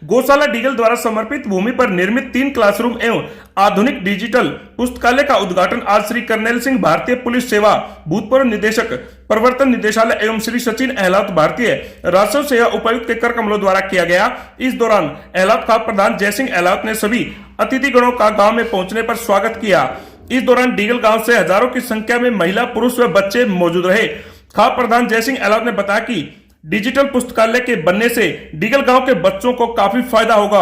गौशाला डीगल द्वारा समर्पित भूमि पर निर्मित 3 क्लासरूम एवं आधुनिक डिजिटल पुस्तकालय का उद्घाटन आज श्री करनैल सिंह भारतीय पुलिस सेवा भूतपूर्व निदेशक प्रवर्तन निदेशालय एवं श्री सचिन अहलावत भारतीय राजस्व सेवा उपायुक्त के कर कमलों द्वारा किया गया। इस दौरान अहलावत खाप प्रधान जयसिंह अहलावत ने सभी अतिथिगणों का गांव में पहुंचने पर स्वागत किया। इस दौरान डीगल गांव से हजारों की संख्या में महिला, पुरुष व बच्चे मौजूद रहे। खाप प्रधान जयसिंह अहलावत ने बताया कि डिजिटल पुस्तकालय के बनने से डीगल गांव के बच्चों को काफी फायदा होगा।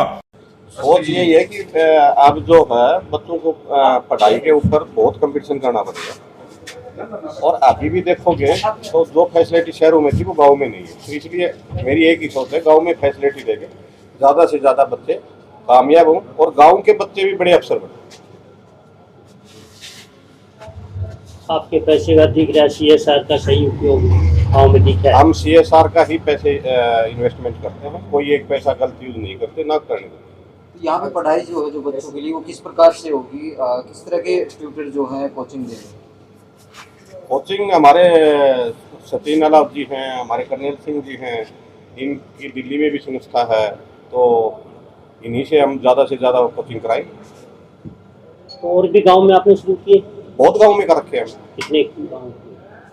सोच यही है कि अब जो है बच्चों को पढ़ाई के ऊपर बहुत कंपटीशन करना पड़ेगा और अभी भी देखोगे तो जो फैसिलिटी शहरों में थी वो गांव में नहीं है। तो इसलिए मेरी एक ही सोच है, गांव में फैसिलिटी देके ज़्यादा से ज़्यादा बच्चे कामयाब हों और गांव के बच्चे भी बड़े अफसर बने। आपके पैसे का दिख रहा है, CSR का सही उपयोग गाँव में दिख रहा है। हम CSR का ही पैसे इन्वेस्टमेंट करते हैं, कोई एक पैसा गलत यूज नहीं करते, ना करने देते। यहाँ पे पढ़ाई जो है जो बच्चों के लिए वो किस प्रकार से होगी, किस तरह के ट्यूटर जो हैं कोचिंग देंगे? कोचिंग हमारे सचिन अहलावत जी हैं, हमारे करनैल सिंह जी हैं, इनकी दिल्ली में भी संस्था है, तो इन्हीं से हम ज़्यादा से ज़्यादा कोचिंग कराएंगे। और भी गांव में आपने शुरू किए? बहुत गांव में कर रखे हैं, कितने गाँव?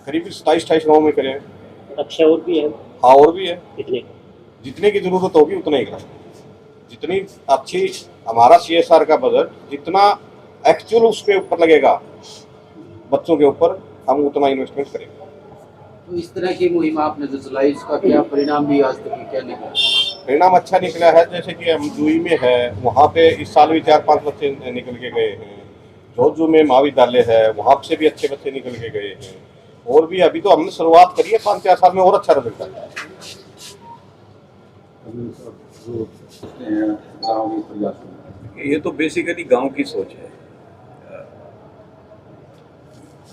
करीब 27-28 गाँव में करें। अच्छा, और भी है? हाँ, और भी है। कितने? जितने की जरूरत होगी उतना ही कराएं। जितनी अच्छी हमारा CSR का बजट जितना एक्चुअल उसके ऊपर लगेगा बच्चों के ऊपर, हम उतना इन्वेस्टमेंट करेंगे। तो इस तरह की मुहिम आपने जो चलाई, इसका क्या परिणाम भी आज तक क्या निकला? परिणाम अच्छा निकला है। जैसे कि हम जुई में है, वहाँ पे इस साल भी 4-5 बच्चे निकल के गए हैं। जोधजू में महाविद्यालय है, वहाँ से भी अच्छे बच्चे निकल के गए हैं। और भी अभी तो हमने शुरुआत करी है, 5-4 साल में और अच्छा रिजल्ट आया है। ये तो बेसिकली गांव की सोच है।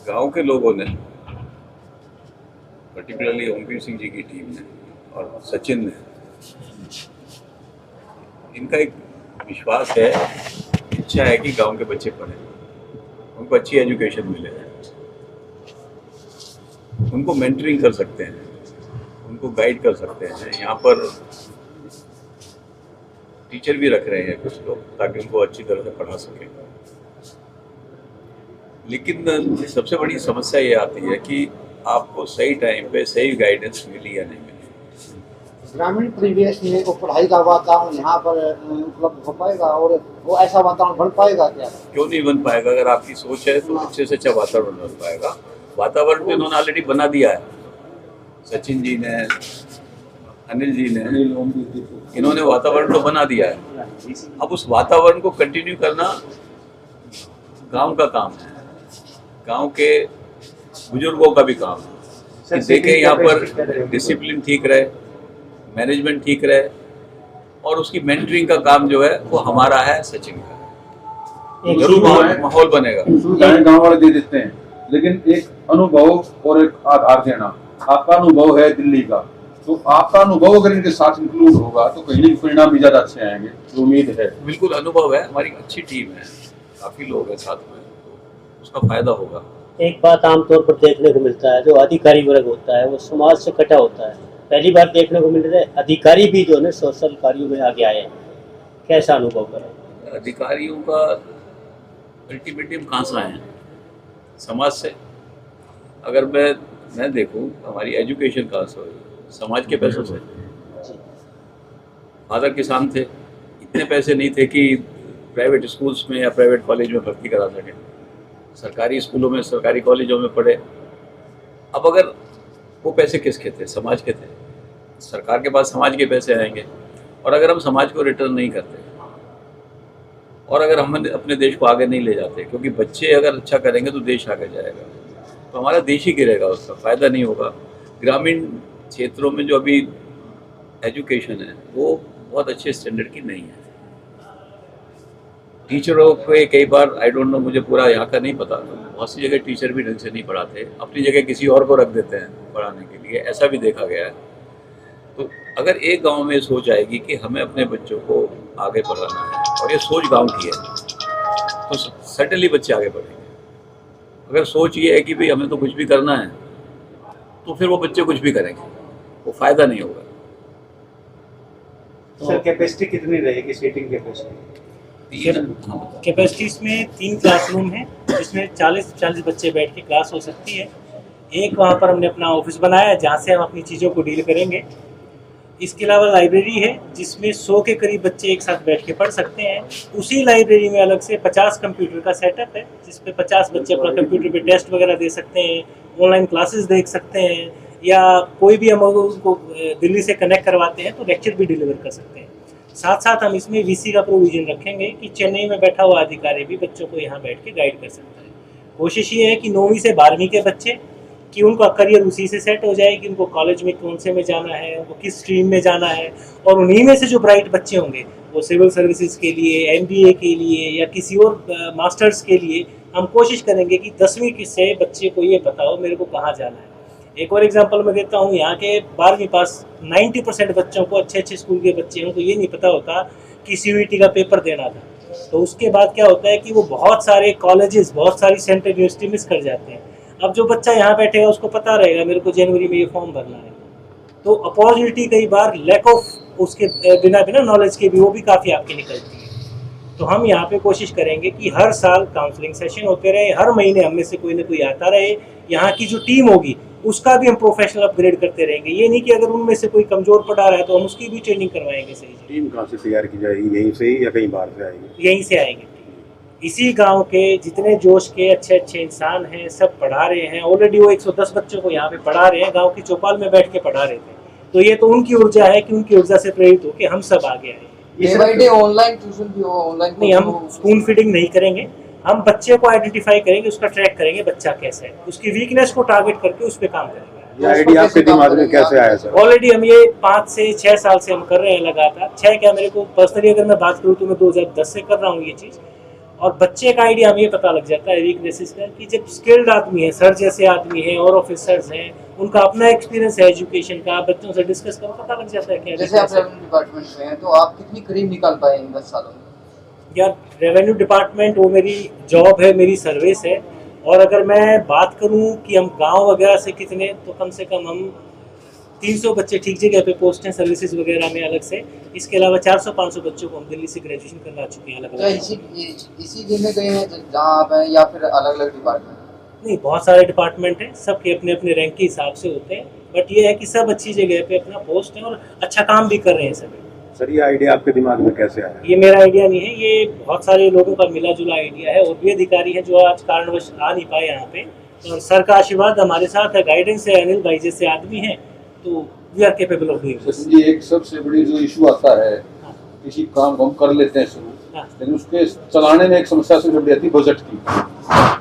गांव के लोगों ने, पर्टिकुलरली ओमवीर सिंह जी की टीम ने और सचिन ने, इनका एक विश्वास है, इच्छा है कि गांव के बच्चे पढ़ें, उनको अच्छी एजुकेशन मिले, उनको मेंटरिंग कर सकते हैं, उनको गाइड कर सकते हैं। यहाँ पर टीचर भी रख रहे हैं कुछ लोग, ताकि उनको अच्छी तरह से पढ़ा सकें। लेकिन सबसे बड़ी समस्या ये आती है कि आपको सही टाइम पे सही गाइडेंस मिली या नहीं मिली। ग्रामीण परिवेश में वो पढ़ाई का वातावरण यहाँ पर उपलब्ध हो पाएगा और वो ऐसा वातावरण बन पाएगा क्या? क्यों नहीं बन पाएगा? अगर आपकी सोच है तो अच्छे से अच्छा वातावरण बन पाएगा। वातावरण तो इन्होंने ऑलरेडी बना दिया है, सचिन जी ने, अनिल जी ने, इन्होंने वातावरण तो बना दिया है। अब उस वातावरण को कंटिन्यू करना गांव का काम है, गांव के बुजुर्गों का भी काम है कि देखें यहाँ पर डिसिप्लिन ठीक रहे, मैनेजमेंट ठीक रहे, और उसकी मेंटरिंग का काम जो है वो हमारा है, सचिन का। जरूर माहौल बनेगा। गाँव वाले दे देते हैं, लेकिन एक अनुभव और एक आधार देना। आपका अनुभव है दिल्ली का, तो आपका अनुभव अगर इनके साथ इंक्लूड होगा तो कहीं परिणाम भी ज्यादा अच्छे आएंगे, तो उम्मीद है। बिल्कुल अनुभव है, हमारी अच्छी टीम है, काफी लोग हैं साथ में, तो उसका फायदा होगा। एक बात आमतौर पर देखने को मिलता है, जो अधिकारी वर्ग होता है वो समाज से कटा होता है। पहली बार देखने को मिल रहा है अधिकारी भी जो है सोशल कार्यों में आगे आए हैं। कैसा अनुभव करें? अधिकारियों का अल्टीमेटली हम कहाँ से आए हैं? समाज से। अगर मैं देखूं, हमारी एजुकेशन कहाँ से हुई? समाज के पैसों से। फादर किसान थे, इतने पैसे नहीं थे कि प्राइवेट स्कूल्स में या प्राइवेट कॉलेज में भर्ती करा सकें। सरकारी स्कूलों में, सरकारी कॉलेजों में पढ़े। अब अगर वो पैसे किसके थे? समाज के थे। सरकार के पास समाज के पैसे आएंगे, और अगर हम समाज को रिटर्न नहीं करते और अगर हम अपने देश को आगे नहीं ले जाते, क्योंकि बच्चे अगर अच्छा करेंगे तो देश आगे जाएगा, तो हमारा देश ही गिरेगा, उसका फ़ायदा नहीं होगा। ग्रामीण क्षेत्रों में जो अभी एजुकेशन है वो बहुत अच्छे स्टैंडर्ड की नहीं है। टीचरों को कई बार, आई डोंट नो, मुझे पूरा यहाँ का नहीं पता, बहुत सी जगह टीचर भी ढंग से नहीं पढ़ाते, अपनी जगह किसी और को रख देते हैं पढ़ाने के लिए, ऐसा भी देखा गया है। तो अगर एक गांव में सोच आएगी कि हमें अपने बच्चों को आगे बढ़ाना है, और ये सोच गांव की है, तो सर्टेनली बच्चे आगे बढ़ेंगे। अगर सोच ये है कि भाई हमें तो कुछ भी करना है, तो फिर वो बच्चे कुछ भी करेंगे, वो फ़ायदा नहीं होगा। सर कैपेसिटी कितनी रहेगी, सीटिंग कैपेसिटी? कैपेसिटी इसमें 3 क्लासरूम है जिसमें 40 बच्चे बैठ के क्लास हो सकती है। एक वहाँ पर हमने अपना ऑफिस बनाया है जहाँ से हम अपनी चीज़ों को डील करेंगे। इसके अलावा लाइब्रेरी है जिसमें 100 के करीब बच्चे एक साथ बैठ के पढ़ सकते हैं। उसी लाइब्रेरी में अलग से 50 कंप्यूटर का सेटअप है जिस पे 50 बच्चे अपना कंप्यूटर पे टेस्ट वगैरह दे सकते हैं, ऑनलाइन क्लासेस देख सकते हैं, या कोई भी हम उनको दिल्ली से कनेक्ट करवाते हैं तो लेक्चर भी डिलीवर कर सकते हैं। साथ साथ हम इसमें वीसी का प्रोविज़न रखेंगे कि चेन्नई में बैठा हुआ अधिकारी भी बच्चों को यहाँ बैठ के गाइड कर सकता है। कोशिश ये है कि 9वीं से 12वीं के बच्चे कि उनका करियर उसी से सेट हो जाए कि उनको कॉलेज में कौन से में जाना है, उनको किस स्ट्रीम में जाना है, और उन्हीं में से जो ब्राइट बच्चे होंगे वो सिविल सर्विसेज के लिए, एमबीए के लिए या किसी और मास्टर्स के लिए हम कोशिश करेंगे कि 10वीं से बच्चे को ये पता हो मेरे को कहाँ जाना है। एक और एग्जांपल मैं देता हूँ, यहाँ के 12वीं पास 90% बच्चों को, अच्छे स्कूल के बच्चे हैं, उनको ये नहीं पता होता कि CUET का पेपर देना था। तो उसके बाद क्या होता है कि वो बहुत सारे कॉलेजेस, बहुत सारी सेंट्रल यूनिवर्सिटी मिस कर जाते हैं। अब जो बच्चा यहाँ बैठेगा उसको पता रहेगा मेरे को जनवरी में ये फॉर्म भरना है। तो अपॉर्चुनिटी कई बार लैक ऑफ उसके बिना नॉलेज के भी वो भी काफ़ी आपकी निकलती है। तो हम यहाँ पे कोशिश करेंगे कि हर साल काउंसलिंग सेशन होते रहे, हर महीने हम में से कोई ना कोई आता रहे। यहाँ की जो टीम होगी उसका भी हम प्रोफेशनल अपग्रेड करते रहेंगे। ये नहीं कि अगर उनमें से कोई कमज़ोर पड़ा रहा है तो हम उसकी भी ट्रेनिंग करवाएंगे। सही टीम कहाँ से तैयार की जाएगी, यहीं से ही या कहीं बाहर से आएगी? यहीं से आएंगे। इसी गांव के जितने जोश के अच्छे इंसान हैं सब पढ़ा रहे हैं। ऑलरेडी वो 110 बच्चों को यहाँ पे पढ़ा रहे हैं, गांव की चौपाल में बैठ के पढ़ा रहे थे। तो ये तो उनकी ऊर्जा है कि उनकी ऊर्जा से प्रेरित होकर हम सब आगे आए। Day by day online tuition भी हो, ऑनलाइन नहीं, हम स्पून फीडिंग नहीं करेंगे। हम बच्चे को आइडेंटिफाई करेंगे, उसका ट्रैक करेंगे बच्चा कैसा है, उसकी वीकनेस को टारगेट करके उस पर काम करेंगे। ये आइडिया आपके दिमाग में कैसे आया सर? ऑलरेडी हम ये 5 से 6 साल से हम कर रहे हैं लगातार। 6 क्या, मेरे को पर्सनली अगर मैं बात करूँ तो मैं 2010 से कर रहा हूँ ये चीज़। और बच्चे का आइडिया हमें ये पता लग जाता है वीकनेसेस का कि जब स्किल्ड आदमी है, सर जैसे आदमी है और ऑफिसर्स हैं, उनका अपना एक्सपीरियंस है एजुकेशन का, बच्चों से डिस्कस करो, पता लग जाता है क्या। जैसे आप रेवेन्यू डिपार्टमेंट में हैं तो आप कितनी करीब निकाल पाए इन 10 सालों में? यार रेवेन्यू डिपार्टमेंट वो मेरी जॉब है, मेरी सर्विस है। और अगर मैं बात करूं कि हम गांव वगैरह से कितने, तो कम से कम हम 300 बच्चे ठीक जगह पे पोस्ट हैं सर्विसेज वगैरह में अलग से। इसके अलावा 400-500 बच्चों को हम दिल्ली से ग्रेजुएशन करवा चुके हैं अलग अलग। इसी दिन में गए हैं जहाँ आप हैं या फिर अलग अलग डिपार्टमेंट? नहीं, बहुत सारे डिपार्टमेंट हैं, सबके अपने अपने रैंक के हिसाब से होते हैं। बट ये है कि सब अच्छी जगह पे अपना पोस्ट है और अच्छा काम भी कर रहे हैं सभी। सर ये आइडिया आपके दिमाग में कैसे आया? ये मेरा आइडिया नहीं है, ये बहुत सारे लोगों का मिला जुला आइडिया है। और भी अधिकारी हैं जो आज कारणवश आ नहीं पाए यहाँ पे, और सर का आशीर्वाद हमारे साथ है, गाइडेंस है, अनिल भाई जैसे आदमी हैं, तो we are capable of doing this. जी, एक सबसे बड़ी जो इशू आता है, किसी काम को हम कर लेते हैं शुरू, लेकिन उसके चलाने में एक समस्या से जुड़ जाती है बजट की।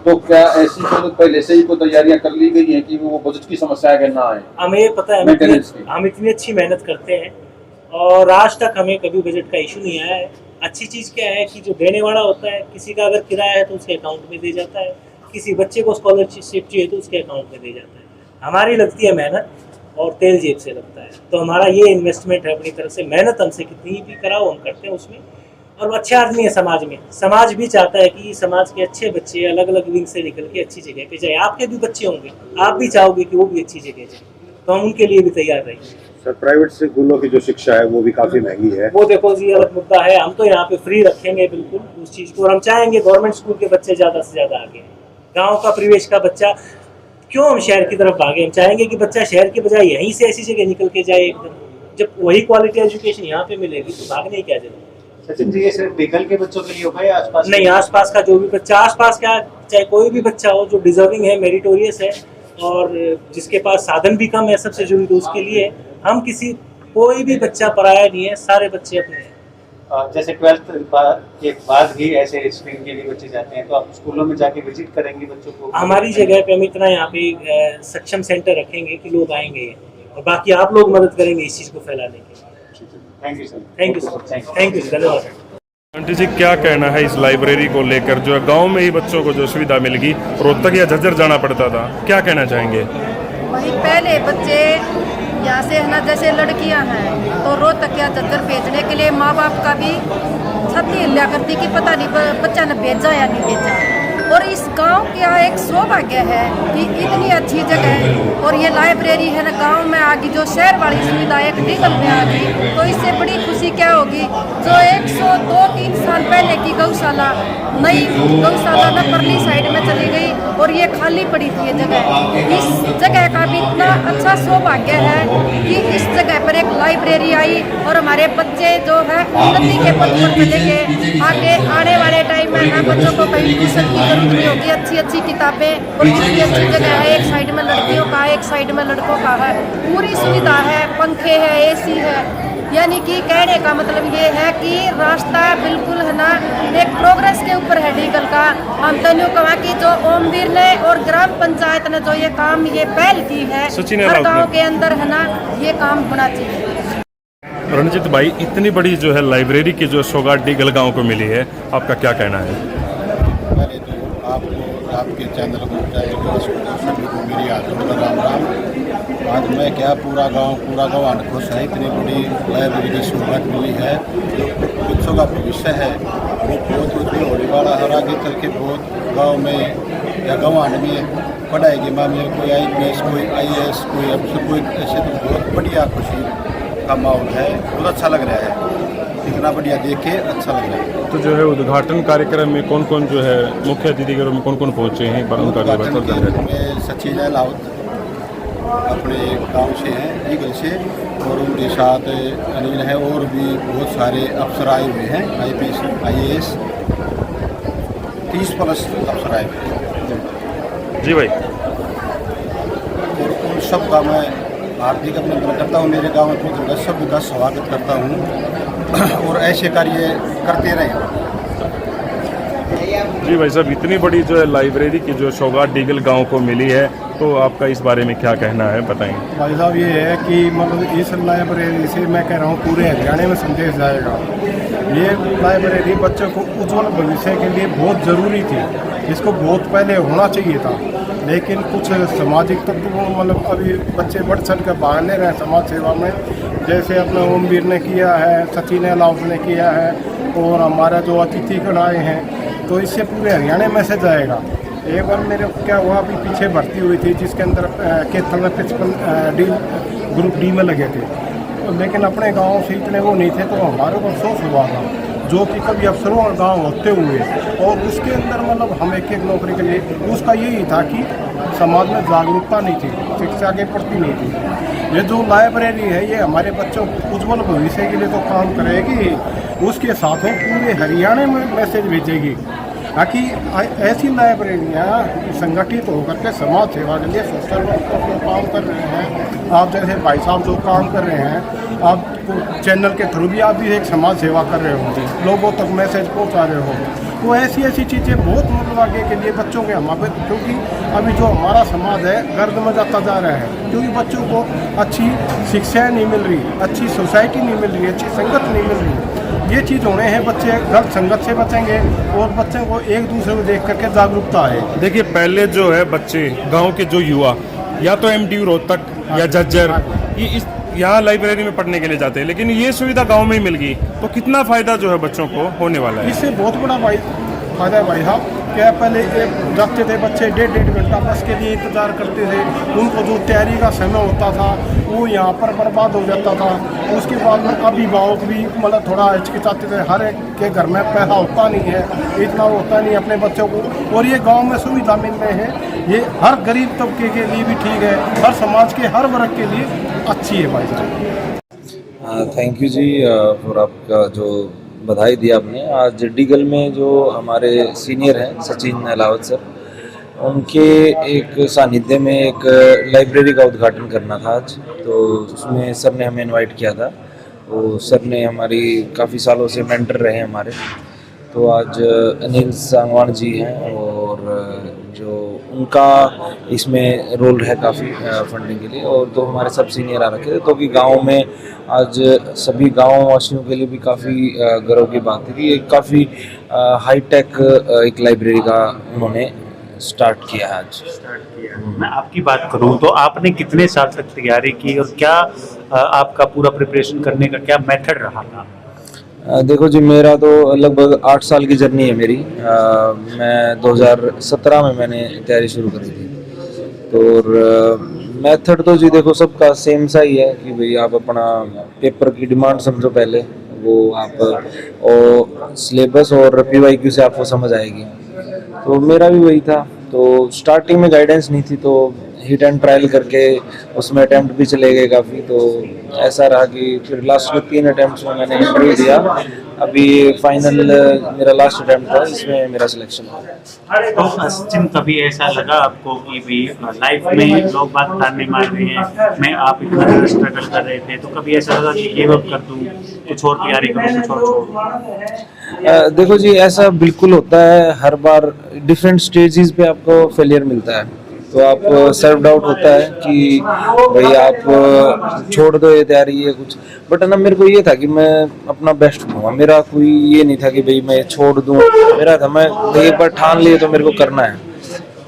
तो क्या ऐसी कोई पहले से ही कोई तैयारियां कर ली गई हैं कि वो बजट की समस्या है कि ना आए? हमें पता है, हम इतनी अच्छी मेहनत करते हैं और आज तक हमें कभी बजट का इशू नहीं आया है। अच्छी चीज़ क्या है कि जो देने वाला होता है, किसी का अगर किराया है तो उसके अकाउंट में दे जाता है, किसी बच्चे को स्कॉलरशिप चाहिए तो उसके अकाउंट में दे जाता है। हमारी लगती है मेहनत और तेल जेब से लगता है। तो हमारा ये इन्वेस्टमेंट है अपनी तरफ से। मेहनत हमसे कितनी भी कराओ हम करते हैं उसमें। और अच्छे आदमी है समाज में, समाज भी चाहता है कि समाज के अच्छे बच्चे अलग अलग विंग से निकल के अच्छी जगह पे जाए। आपके भी बच्चे होंगे, आप भी चाहोगे कि वो भी अच्छी जगह जाए, तो हम उनके लिए भी तैयार रहेंगे। सर प्राइवेट स्कूलों की जो शिक्षा है वो भी काफ़ी महंगी है। वो देखो जी अलग मुद्दा है। हम तो यहाँ पे फ्री रखेंगे बिल्कुल उस चीज़ को, और हम चाहेंगे गवर्नमेंट स्कूल के बच्चे ज़्यादा से ज़्यादा आगे। गाँव का परिवेश का बच्चा क्यों हम शहर की तरफ भागे? हम चाहेंगे कि बच्चा शहर के बजाय यहीं से ऐसी जगह निकल के जाए एकदम। जब वही क्वालिटी एजुकेशन यहाँ पे मिलेगी तो भागने की क्या जरूरत? सचिन जी, ये सिर्फ बेकल के बच्चों के लिए होगा या आसपास? नहीं, आसपास का जो भी बच्चा, आसपास का चाहे कोई भी बच्चा हो जो डिजर्विंग है, मेरिटोरियस है और जिसके पास साधन भी कम है, सबसे जरूरी तो उसके लिए हम कोई भी बच्चा पराया नहीं है, सारे बच्चे अपने हैं। जैसे 12th के बाद भी ऐसे स्ट्रीम के लिए बच्चे जाते हैं, तो आप स्कूलों में जाके विजिट करेंगे बच्चों को? हमारी जगह पे हम इतना यहाँ पे सक्षम सेंटर रखेंगे कि लोग आएंगे और बाकी आप लोग मदद करेंगे इस चीज़ को फैलाने के। Thank you sir. Thank you sir, thank you, धन्यवाद। आंटी जी क्या कहना है इस लाइब्रेरी को लेकर, जो गांव में ही बच्चों को जो सुविधा मिल गई, रोहतक या झज्जर जाना पड़ता था, क्या कहना चाहेंगे? वही पहले बच्चे यहाँ से है ना, जैसे लड़कियाँ हैं तो रोहतक या झज्जर भेजने के लिए माँ बाप का भी छाती हिला करती कि पता नहीं बच्चा ने भेजा या नहीं भेजा। और इस गांव का एक सौभाग्य है कि इतनी अच्छी जगह और ये लाइब्रेरी है ना गांव में आ गई, जो शहर वाली सुविधा एक डीगल में आ गई, तो इससे बड़ी खुशी क्या होगी। जो 102-3 साल पहले की गौशाला, नई गौशाला ना परली साइड में चली गई और ये खाली पड़ी थी ये जगह। इस जगह का भी इतना अच्छा सौभाग्य है कि इस जगह पर एक लाइब्रेरी आई और हमारे बच्चे जो है उन्नति के पथ पर चलेंगे। आगे आने वाले टाइम में हम बच्चों को कहीं ट्यूशन की जरूरत नहीं होगी, अच्छी अच्छी किताबें और इतनी अच्छी जगह है। एक साइड में लड़कियों का, एक साइड में लड़कों का है, पूरी सुविधा है, पंखे है, एसी है। यानी कि कहने का मतलब ये है कि रास्ता बिल्कुल है ना एक प्रोग्रेस के ऊपर है डीगल का। हम तनु कहा कि जो ओमवीर ने और ग्राम पंचायत ने जो ये काम ये पहल की है, हर गाँव के अंदर है ना ये काम होना चाहिए। रणजीत भाई, इतनी बड़ी जो है लाइब्रेरी की जो सौगात डीगल गांव को मिली है, आपका क्या कहना है? पहले तो आपको, आपके चैनल को, सभी को मेरी आदत राम राम। आज मैं क्या पूरा गाँव खुश है, इतनी बड़ी लाइब्रेरी की सहूलत मिली है। जो बच्चों का भविष्य है वो बहुत ऊँची होने वाला है। आगे चल के बहुत गाँव में या गाँव में पढ़ाई के मामले में कोई IPS, कोई IAS, कोई अफसर, कोई ऐसे तो बहुत बढ़िया खुशी का माहौल है। बहुत अच्छा लग रहा है, इतना बढ़िया देख के अच्छा लग रहा है। तो जो है उद्घाटन कार्यक्रम में कौन कौन जो है मुख्य अतिथिगणों में कौन कौन पहुंचे हैं? में सचिन लाउत अपने गांव से हैं, डीगल से, और उनके साथ अनिल है और भी बहुत सारे अफसर आए हुए हैं, IPS, IAS 30+ अफसर आए हुए हैं। जी भाई, और उन सब का मैं हार्दिक अभिनंदन करता हूँ। मेरे गांव में पहुँचकर सबका स्वागत करता हूँ और ऐसे कार्य करते रहें। जी भाई साहब, इतनी बड़ी जो है लाइब्रेरी की जो सौगात डीगल गांव को मिली है, तो आपका इस बारे में क्या कहना है, बताएंगे? भाई साहब, ये है कि मतलब इस लाइब्रेरी से मैं कह रहा हूँ पूरे हरियाणा में संदेश जाएगा। ये लाइब्रेरी बच्चों को उज्जवल भविष्य के लिए बहुत ज़रूरी थी, इसको बहुत पहले होना चाहिए था, लेकिन कुछ सामाजिक तत्वों मतलब अभी बच्चे बढ़ चढ़ कर भाग ले रहे हैं समाज सेवा में। जैसे अपना ओमवीर ने किया है, सचिन लाउत ने किया है और हमारा जो अतिथिगण आए हैं, तो इससे पूरे हरियाणा मैसेज आएगा। एक बार मेरे क्या हुआ, अभी पीछे भर्ती हुई थी जिसके अंदर केतन में 55 ग्रुप डी में लगे थे, लेकिन अपने गांव से इतने वो नहीं थे, तो हमारे को अफसोस हुआ था जो कि कभी अफसरों और गाँव होते हुए, और उसके अंदर मतलब हम एक नौकरी के लिए, उसका यही था कि समाज में जागरूकता नहीं थी, शिक्षा के प्रति नहीं थी। ये जो लाइब्रेरी है ये हमारे बच्चों उज्जवल भविष्य के लिए तो काम करेगी, उसके साथ में पूरे हरियाणा में मैसेज भेजेगी ताकि ऐसी लाइब्रेरियाँ संगठित होकर के समाज सेवा के लिए सोशल वर्क का काम कर रहे हैं। आप जैसे भाई साहब जो काम कर रहे हैं, आप चैनल के थ्रू भी आप भी एक समाज सेवा कर रहे हो, लोगों तक मैसेज पहुंचा रहे हो, तो ऐसी ऐसी चीज़ें बहुत मतलब आगे के लिए बच्चों के हमारे, क्योंकि अभी जो हमारा समाज है गर्द में जाता जा रहा है, क्योंकि बच्चों को अच्छी शिक्षा नहीं मिल रही, अच्छी सोसाइटी नहीं मिल रही, अच्छी संगत नहीं मिल रही। ये चीज़ होने हैं, बच्चे गलत संगत से बचेंगे और बच्चों को एक दूसरे को देख करके जागरूकता है। देखिए, पहले जो है बच्चे गांव के जो युवा या तो MTU रोहतक या झज्जर यहाँ लाइब्रेरी में पढ़ने के लिए जाते हैं, लेकिन ये सुविधा गांव में ही मिल गई, तो कितना फायदा जो है बच्चों को होने वाला है? इससे बहुत बड़ा फायदा है भाई साहब। क्या पहले जाते थे बच्चे 1.5 घंटा बस के लिए इंतज़ार करते थे, उनको जो तैयारी का समय होता था वो यहाँ पर बर्बाद हो जाता था। उसके बाद में अभिभावक भी मतलब थोड़ा हिचकिचाते थे, हर एक के घर में पैसा होता नहीं है, इतना होता नहीं अपने बच्चों को, और ये गांव में सुविधा मिल रहे हैं, ये हर गरीब तबके के लिए भी ठीक है, हर समाज के हर वर्ग के लिए अच्छी है भाई साहब। थैंक यू जी फॉर आपका जो बधाई दी आपने। आज डीगल में जो हमारे सीनियर हैं सचिन लावत सर, उनके एक सानिध्य में एक लाइब्रेरी का उद्घाटन करना था आज, तो उसमें सर ने हमें इनवाइट किया था। तो सर ने हमारी काफ़ी सालों से मेंटर रहे हमारे, तो आज अनिल सांगवान जी हैं और जो उनका इसमें रोल है काफ़ी फंडिंग के लिए, और तो हमारे सब सीनियर आ रखे थे, तो कि गांव में आज सभी गांव वासियों के लिए भी काफ़ी गर्व की बात है कि एक काफ़ी हाईटेक एक लाइब्रेरी का उन्होंने स्टार्ट किया आज। मैं आपकी बात करूं तो आपने कितने साल तक तैयारी की और क्या आपका पूरा प्रिपरेशन करने का क्या मेथड रहा था? देखो जी, मेरा तो लगभग 8 साल की जर्नी है मेरी। मैं 2017 में मैंने तैयारी शुरू करी थी। तो मेथड तो जी देखो सबका सेम सा ही है कि भाई आप अपना पेपर की डिमांड समझो पहले, वो आप और सिलेबस और PYQ से आपको समझ आएगी। तो मेरा भी वही था। तो स्टार्टिंग में गाइडेंस नहीं थी, तो हिट एंड ट्रायल करके उसमें अटेम्प्ट भी चले गए काफ़ी। तो ऐसा रहा कि फिर लास्ट में 3 अटेम्प्ट्स में मैंने इंटरव्यू दिया। अभी फाइनल मेरा लास्ट अटेम्प्ट था, इसमें मेरा सिलेक्शन हुआ। तो सचिन, कभी ऐसा लगा आपको कि भाई लाइफ में लोग बात ताने मार रहे हैं, मैं आप इतना ज़्यादा स्ट्रगल कर रहे थे, तो कभी ऐसा लगा कि गिव अप कर दूं, कुछ और तैयारी करूं, कुछ और छोड़? देखो जी, ऐसा बिल्कुल होता है। हर बार डिफरेंट स्टेजेस पे आपको फेलियर मिलता है, तो आप सेल्फ डाउट होता है कि भाई आप छोड़ दो ये तैयारी है कुछ। बट है ना, मेरे को ये था कि मैं अपना बेस्ट दूंगा। मेरा कोई ये नहीं था कि भाई मैं छोड़ दूं। मेरा था मैं एक बार ठान लिए तो मेरे को करना है।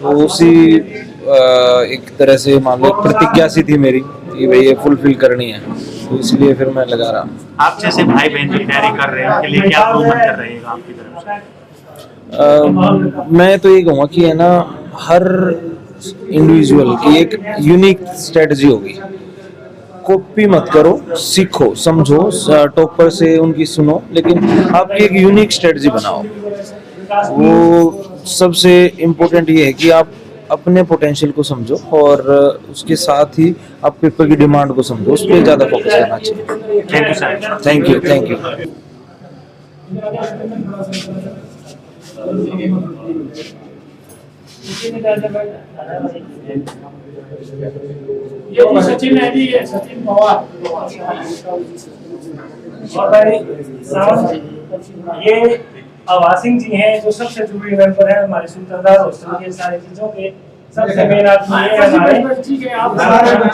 तो उसी एक तरह से मान लो प्रतिज्ञा सी थी मेरी कि भाई ये फुलफिल करनी है, तो इसलिए फिर मैं लगा रहा। आप जैसे भाई बहन जो तैयारी कर रहे हैं उनके लिए क्या प्रूवमेंट कर रहेगा आपकी तरफ से? मैं तो ये कहूँगा कि है ना, हर इंडिविजुअल की एक यूनिक स्ट्रेटजी होगी। कॉपी मत करो, सीखो, समझो, टॉपर से उनकी सुनो, लेकिन आपकी एक यूनिक स्ट्रेटजी बनाओ। वो सबसे इम्पोर्टेंट ये है कि आप अपने पोटेंशियल को समझो और उसके साथ ही आप पेपर की डिमांड को समझो, उस पर ज़्यादा फोकस करना चाहिए। Thank you sir. Thank you, thank you. ये सचिन है जी, ये सचिन पवार। और भाई साहब, ये आवासिंग जी हैं जो सबसे जुड़ी मेंबर है हमारे सुल्तानदार हॉस्टल के सारी चीजों के सबसे मेन आदमी है हमारे। ठीक है, आप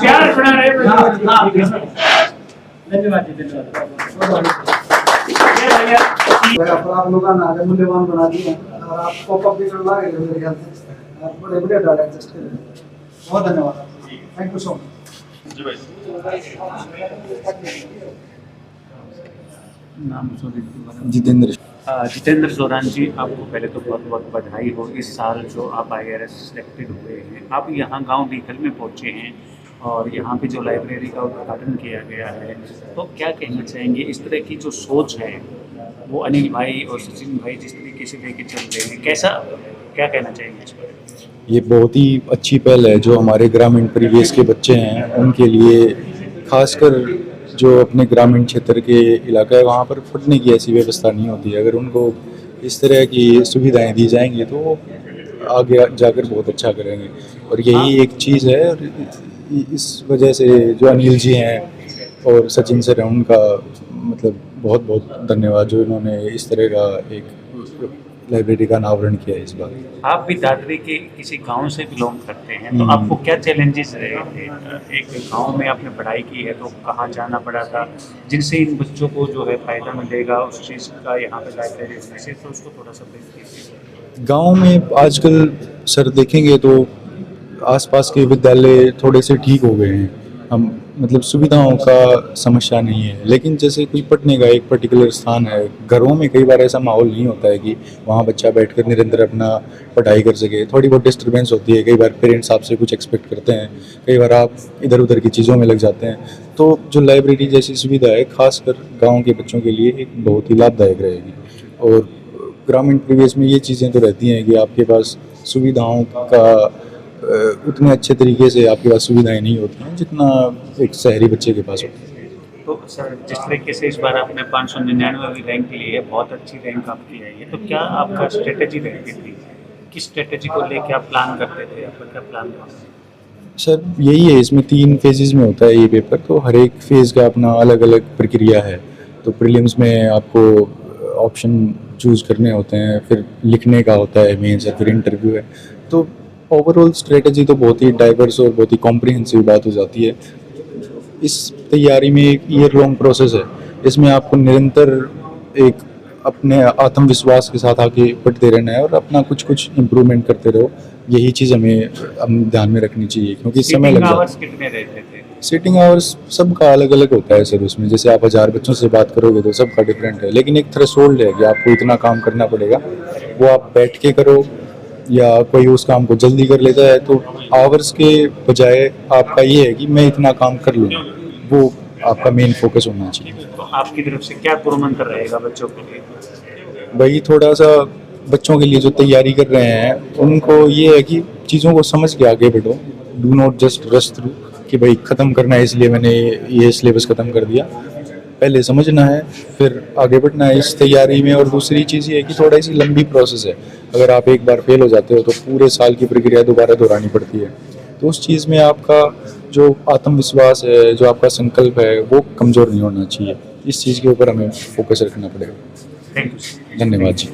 प्यार बना रहे हैं। धन्यवाद जी, धन्यवाद। आप लोग ना मूल्यवान बना दिए और आप पॉपअप भी करवा रहे हो मेरे ख्याल से। आप बड़े बड़े डाटा एडजस्ट कर रहे हैं। बहुत धन्यवाद, थैंक यू सो मच। नाम जितेंद्र सोरान जी, आपको पहले तो बहुत बहुत बधाई हो। इस साल जो आप IRS सिलेक्टेड हुए हैं, आप यहाँ गांव बीकल में पहुँचे हैं और यहाँ पे जो लाइब्रेरी का उद्घाटन किया गया है, तो क्या कहना चाहेंगे? इस तरह की जो सोच है वो अनिल भाई और सचिन भाई जिस तरीके से लेके चल रहे हैं, क्या कहना चाहेंगे इस पर? ये बहुत ही अच्छी पहल है। जो हमारे ग्रामीण परिवेश के बच्चे हैं उनके लिए, खासकर जो अपने ग्रामीण क्षेत्र के इलाका है वहाँ पर पढ़ने की ऐसी व्यवस्था नहीं होती है। अगर उनको इस तरह की सुविधाएं दी जाएंगी तो वो आगे जाकर बहुत अच्छा करेंगे। और यही एक चीज़ है, और इस वजह से जो अनिल जी हैं और सचिन सर हैं, उनका मतलब बहुत बहुत धन्यवाद जो इन्होंने इस तरह का एक लाइब्रेरी का अनावरण किया इस बार। आप भी दादरी के किसी गांव से बिलोंग करते हैं, तो आपको क्या चैलेंजेस रहे थे? एक गांव में आपने पढ़ाई की है तो कहाँ जाना पड़ा था, जिनसे इन बच्चों को जो है फ़ायदा मिलेगा उस चीज़ का यहाँ पे लाइब्रेरी होने से, तो उसको थोड़ा सा ब्रीफ कीजिए। गांव में आजकल सर देखेंगे तो आसपास के विद्यालय थोड़े से ठीक हो गए हैं। हम मतलब सुविधाओं का समस्या नहीं है, लेकिन जैसे कोई पढ़ने का एक पर्टिकुलर स्थान है, घरों में कई बार ऐसा माहौल नहीं होता है कि वहाँ बच्चा बैठकर निरंतर अपना पढ़ाई कर सके। थोड़ी बहुत डिस्टर्बेंस होती है, कई बार पेरेंट्स आपसे कुछ एक्सपेक्ट करते हैं, कई बार आप इधर उधर की चीज़ों में लग जाते हैं। तो जो लाइब्रेरी जैसी सुविधा है खासकर गाँव के बच्चों के लिए एक बहुत ही लाभदायक रहेगी। और ग्रामीण परिवेश में ये चीज़ें तो रहती हैं कि आपके पास सुविधाओं का उतने अच्छे तरीके से आपके पास सुविधाएं नहीं होती हैं जितना एक शहरी बच्चे के पास होती है। तो सर, जिस तरीके से इस बार आपने 599वीं रैंक ली है, बहुत अच्छी रैंक आपकी है ये, तो क्या आपका स्ट्रेटेजी रहती थी? किस स्ट्रेटेजी को लेके आप प्लान करते थे? आपका क्या प्लान था? सर यही है, इसमें 3 फेजेज़ में होता है ये पेपर, तो हर एक फेज़ का अपना अलग अलग प्रक्रिया है। तो प्रीलिम्स में आपको ऑप्शन चूज़ करने होते हैं, फिर लिखने का होता है मेंस, फिर इंटरव्यू है। तो ओवरऑल स्ट्रेटजी तो बहुत ही डाइवर्स और बहुत ही कॉम्प्रिहेंसिव बात हो जाती है। इस तैयारी में एक ईयर लॉन्ग प्रोसेस है, इसमें आपको निरंतर एक अपने आत्मविश्वास के साथ आगे बढ़ते रहना है और अपना कुछ कुछ इम्प्रूवमेंट करते रहो। यही चीज़ हमें ध्यान में रखनी चाहिए, क्योंकि समय लग जाता है। कितने रहते थे? सीटिंग आवर्स सबका अलग अलग होता है सर। उसमें जैसे आप 1000 बच्चों से बात करोगे तो सबका डिफरेंट है, लेकिन एक थ्रेशोल्ड है कि आपको इतना काम करना पड़ेगा। वो आप बैठ के करो या कोई उस काम को जल्दी कर लेता है, तो आवर्स के बजाय आपका ये है कि मैं इतना काम कर लूँ, वो आपका मेन फोकस होना चाहिए। तो आपकी तरफ से क्या तुरंत रहेगा बच्चों के लिए? वही थोड़ा सा बच्चों के लिए जो तैयारी कर रहे हैं उनको ये है कि चीज़ों को समझ के आगे बढ़ो, do not just rush through कि भाई ख़त्म करना है इसलिए मैंने ये सिलेबस ख़त्म कर दिया। पहले समझना है फिर आगे बढ़ना है इस तैयारी में। और दूसरी चीज़ ये है कि थोड़ा सी लंबी प्रोसेस है, अगर आप एक बार फेल हो जाते हो तो पूरे साल की प्रक्रिया दोबारा दोहरानी पड़ती है। तो उस चीज़ में आपका जो आत्मविश्वास है, जो आपका संकल्प है, वो कमज़ोर नहीं होना चाहिए। इस चीज़ के ऊपर हमें फोकस रखना पड़ेगा। Thank you. धन्यवाद जी।